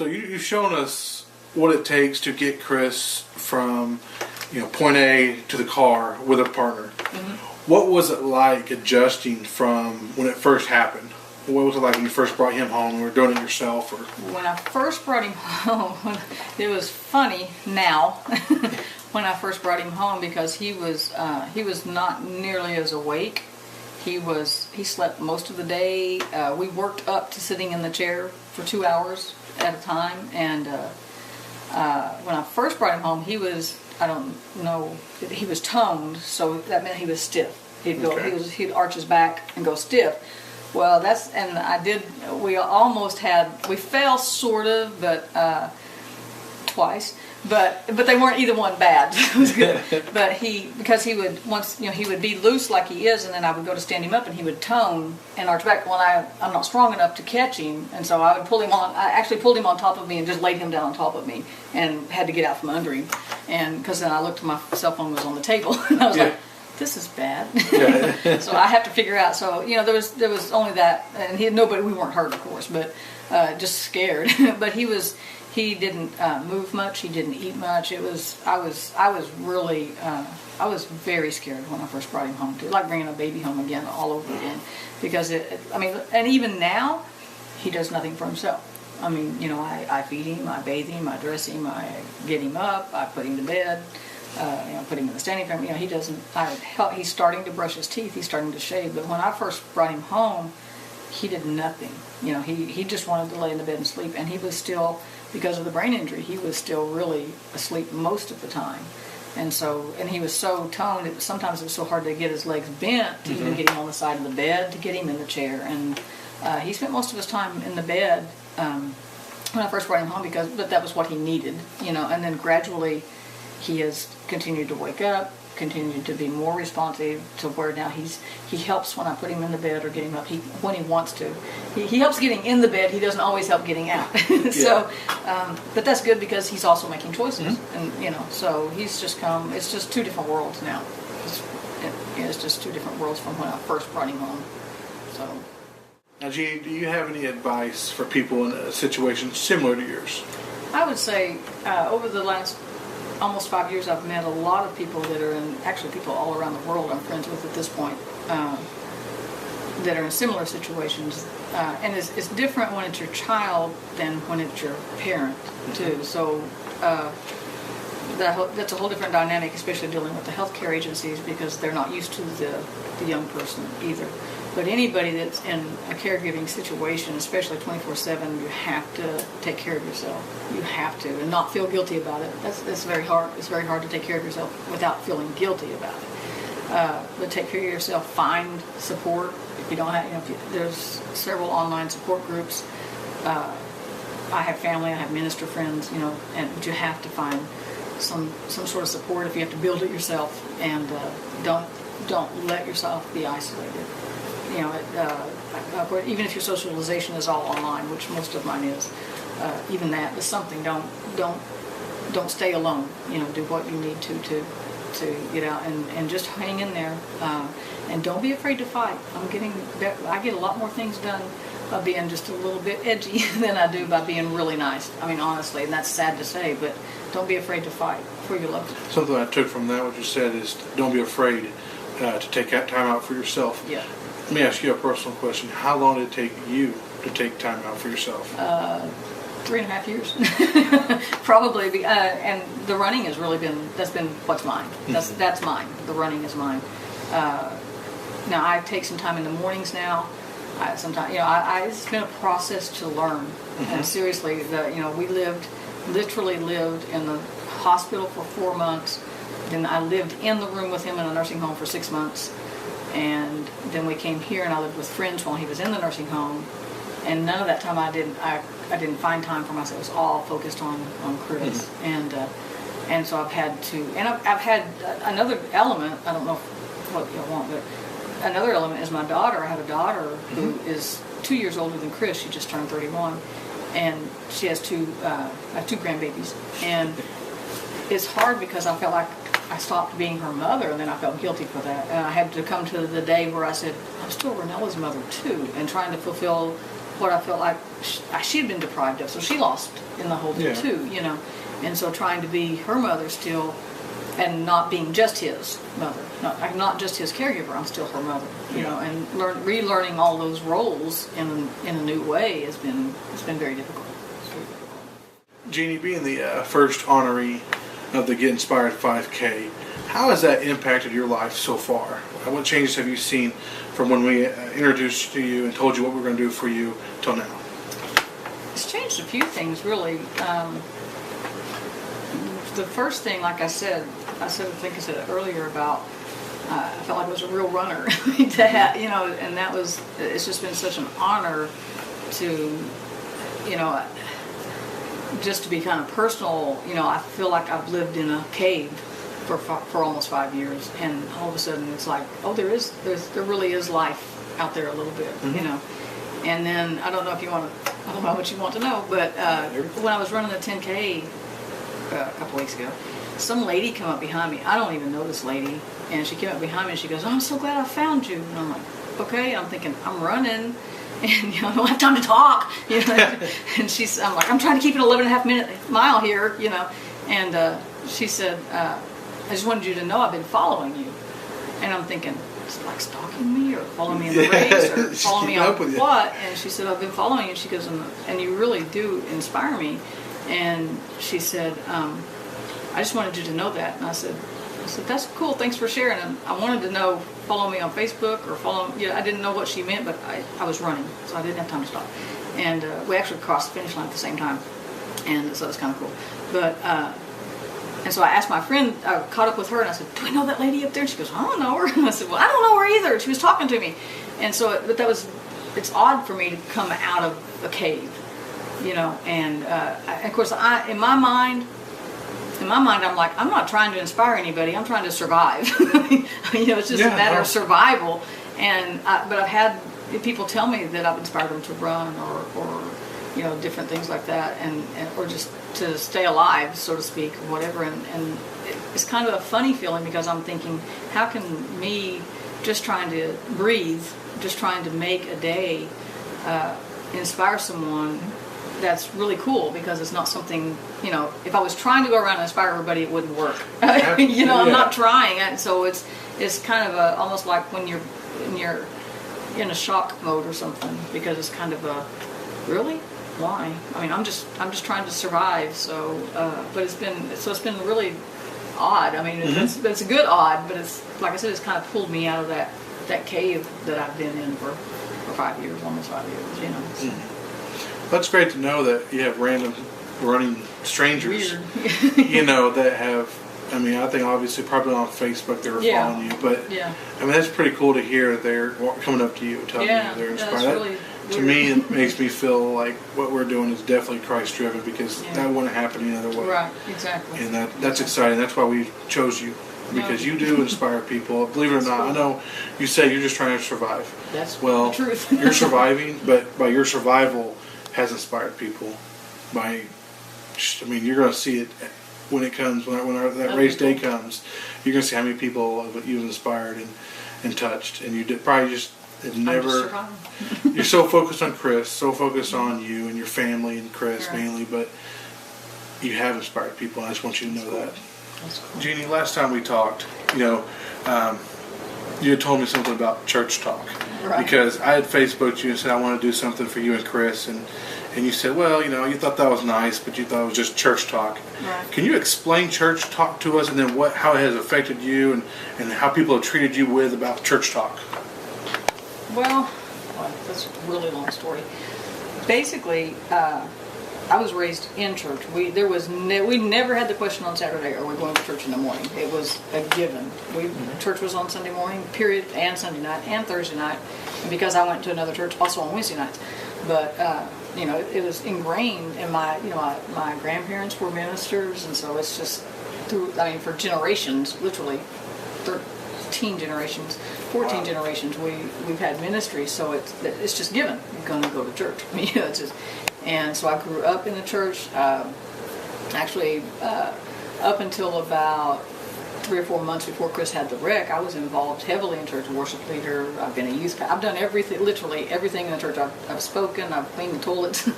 So you've shown us what it takes to get Chris from, point A to the car with a partner. Mm-hmm. What was it like adjusting from when it first happened? What was it like when you first brought him home or doing it yourself? Or when I first brought him home, it was funny now. When I first brought him home, because he was not nearly as awake. He slept most of the day. We worked up to sitting in the chair for 2 hours at a time. And when I first brought him home, he was, I don't know, he was toned, so that meant he was stiff. He'd arch his back and go stiff. Well, we fell sort of, but twice. But they weren't either one bad. It was good. But because he would be loose like he is, and then I would go to stand him up, and he would tone and arch back. Well, I'm not strong enough to catch him, and so I would pull him on. I actually pulled him on top of me and just laid him down on top of me, and had to get out from under him. And because then I looked, my cell phone was on the table, and I was like, this is bad. Yeah. So I have to figure out. So there was only that, and we weren't hurt, of course, but just scared. But he didn't move much. He didn't eat much. I was very scared when I first brought him home. Like bringing a baby home again, all over again, because and even now, he does nothing for himself. I feed him, I bathe him, I dress him, I get him up, I put him to bed. Put him in the standing frame. He doesn't. He's starting to brush his teeth. He's starting to shave. But when I first brought him home, he did nothing. He just wanted to lay in the bed and sleep. And he was still, because of the brain injury, he was still really asleep most of the time. And he was so toned. Sometimes it was so hard to get his legs bent to even get him on the side of the bed to get him in the chair. And he spent most of his time in the bed when I first brought him home but that was what he needed. And then gradually, he has continued to wake up, continued to be more responsive to where now he helps when I put him in the bed or get him up when he wants to. He helps getting in the bed. He doesn't always help getting out. So, but that's good because he's also making choices, and so he's just come. It's just two different worlds now. It's just two different worlds from when I first brought him home. So. Now, Jeanie, do you have any advice for people in a situation similar to yours? I would say over the last almost 5 years, I've met a lot of people that are people all around the world I'm friends with at this point, that are in similar situations. And it's different when it's your child than when it's your parent, too. So that's a whole different dynamic, especially dealing with the healthcare agencies, because they're not used to the young person either. But anybody that's in a caregiving situation, especially 24/7, you have to take care of yourself. You have to, and not feel guilty about it. That's very hard. It's very hard to take care of yourself without feeling guilty about it. But take care of yourself. Find support. If you don't have, there's several online support groups. I have family. I have minister friends. But you have to find some sort of support if you have to build it yourself, and don't let yourself be isolated. Even if your socialization is all online, which most of mine is, even that is something. Don't stay alone. Do what you need to get out and just hang in there. And don't be afraid to fight. I get a lot more things done by being just a little bit edgy than I do by being really nice. Honestly, and that's sad to say, but don't be afraid to fight for your loved ones. Something I took from that, what you said, is don't be afraid to take that time out for yourself. Yeah. Let me ask you a personal question. How long did it take you to take time out for yourself? 3.5 years. Probably. And the running has really that's been what's mine. That's mine. The running is mine. Now, I take some time in the mornings now. Sometimes, it's been a process to learn. And seriously, we literally lived in the hospital for 4 months. Then I lived in the room with him in a nursing home for 6 months. And then we came here, and I lived with friends while he was in the nursing home. And none of that time I didn't find time for myself. It was all focused on Chris. And so I've had to, and I've had another element. I don't know what you want, but another element is my daughter. I have a daughter who is 2 years older than Chris. She just turned 31, and she has I have two grandbabies. And it's hard because I felt like I stopped being her mother, and then I felt guilty for that. And I had to come to the day where I said, I'm still Renella's mother too, and trying to fulfill what I felt like she had been deprived of. So she lost in the whole deal too, you know. And so trying to be her mother still, and not being just his mother, not just his caregiver. I'm still her mother, you know. And relearning all those roles in a new way it's been very difficult. Jeanie, being the first honoree of the Get Inspired 5K, how has that impacted your life so far? What changes have you seen from when we introduced you and told you what we were going to do for you till now? It's changed a few things, really. The first thing, like I said it earlier about, I felt like I was a real runner to have, you know, and it's just been such an honor to, you know, just to be kind of personal. You know, I feel like I've lived in a cave for almost 5 years, and all of a sudden it's like, oh, there really is life out there a little bit, you know. And then I don't know what you want to know, but when I was running the 10K a couple weeks ago, some lady came up behind me. I don't even know this lady, and she came up behind me and she goes, "Oh, I'm so glad I found you." And I'm like, okay. I'm thinking, I'm running, and you know, I don't have time to talk, you know. And I'm like, I'm trying to keep an 11.5-minute mile here, you know. And she said, "I just wanted you to know I've been following you." And I'm thinking, it's like stalking me, or following me in the race, or following me on what? And she said, "I've been following you." She goes, and you really do inspire me. And she said, "I just wanted you to know that." And I said, "That's cool. Thanks for sharing." And I wanted to know, follow me on Facebook or follow. Yeah, I didn't know what she meant, but I was running, so I didn't have time to stop. And we actually crossed the finish line at the same time, and so it was kind of cool. But and so I asked my friend, I caught up with her, and I said, "Do we know that lady up there?" And she goes, "I don't know her." And I said, "Well, I don't know her either. She was talking to me." And so, it's odd for me to come out of a cave, you know. And of course, in my mind, I'm like, I'm not trying to inspire anybody. I'm trying to survive. You know, it's just a matter of survival. And but I've had people tell me that I've inspired them to run, or you know, different things like that, and or just to stay alive, so to speak, or whatever. And it's kind of a funny feeling, because I'm thinking, how can me just trying to breathe, just trying to make a day, inspire someone? That's really cool, because it's not something, you know, if I was trying to go around and inspire everybody, it wouldn't work. You know, I'm not trying. And so it's kind of almost like when you're in a shock mode or something, because it's kind of a, really? Why? I mean, I'm just trying to survive. So, but it's been really odd. I mean, it's a good odd, but it's, like I said, it's kind of pulled me out of that cave that I've been in for 5 years, almost 5 years. You know. So. That's great to know that you have random running strangers, you know, that have, I mean, I think obviously probably on Facebook they were following you, but I mean, that's pretty cool to hear that they're coming up to you, telling you they're inspired. That's really to me, it makes me feel like what we're doing is definitely Christ-driven, because that wouldn't happen any other way. Right, exactly. And that's exciting. That's why we chose you, because you do inspire people. Believe it or not, I know you say you're just trying to survive. That's the truth. You're surviving, but by your survival has inspired people. I mean, you're going to see it when it comes, when that race day comes. You're going to see how many people you've inspired and touched, and you probably just have never. You're so focused on Chris, so focused on you and your family and Chris mainly, but you have inspired people. I just want you to know that. That's cool. Jeanie, last time we talked, you know, you had told me something about church talk. Right. Because I had Facebooked you and said, I want to do something for you and Chris, and you said, well, you know, you thought that was nice, but you thought it was just church talk. Right. Can you explain church talk to us, and then how it has affected you, and how people have treated you about church talk? Well, that's a really long story. Basically, I was raised in church. We never had the question on Saturday, are we going to church in the morning? It was a given. Church was on Sunday morning, period, and Sunday night, and Thursday night. And because I went to another church, also on Wednesday nights. But you know, it was ingrained in my grandparents were ministers, and so it's just for generations, literally 13 generations, 14 generations, we've had ministry. So it's just given. You're going to go to church. I mean, you know, it's just. And so I grew up in the church, actually up until about 3 or 4 months before Chris had the wreck, I was involved heavily in church, worship leader. I've been a youth. I've done everything, literally everything in the church. I've spoken. I've cleaned the toilets.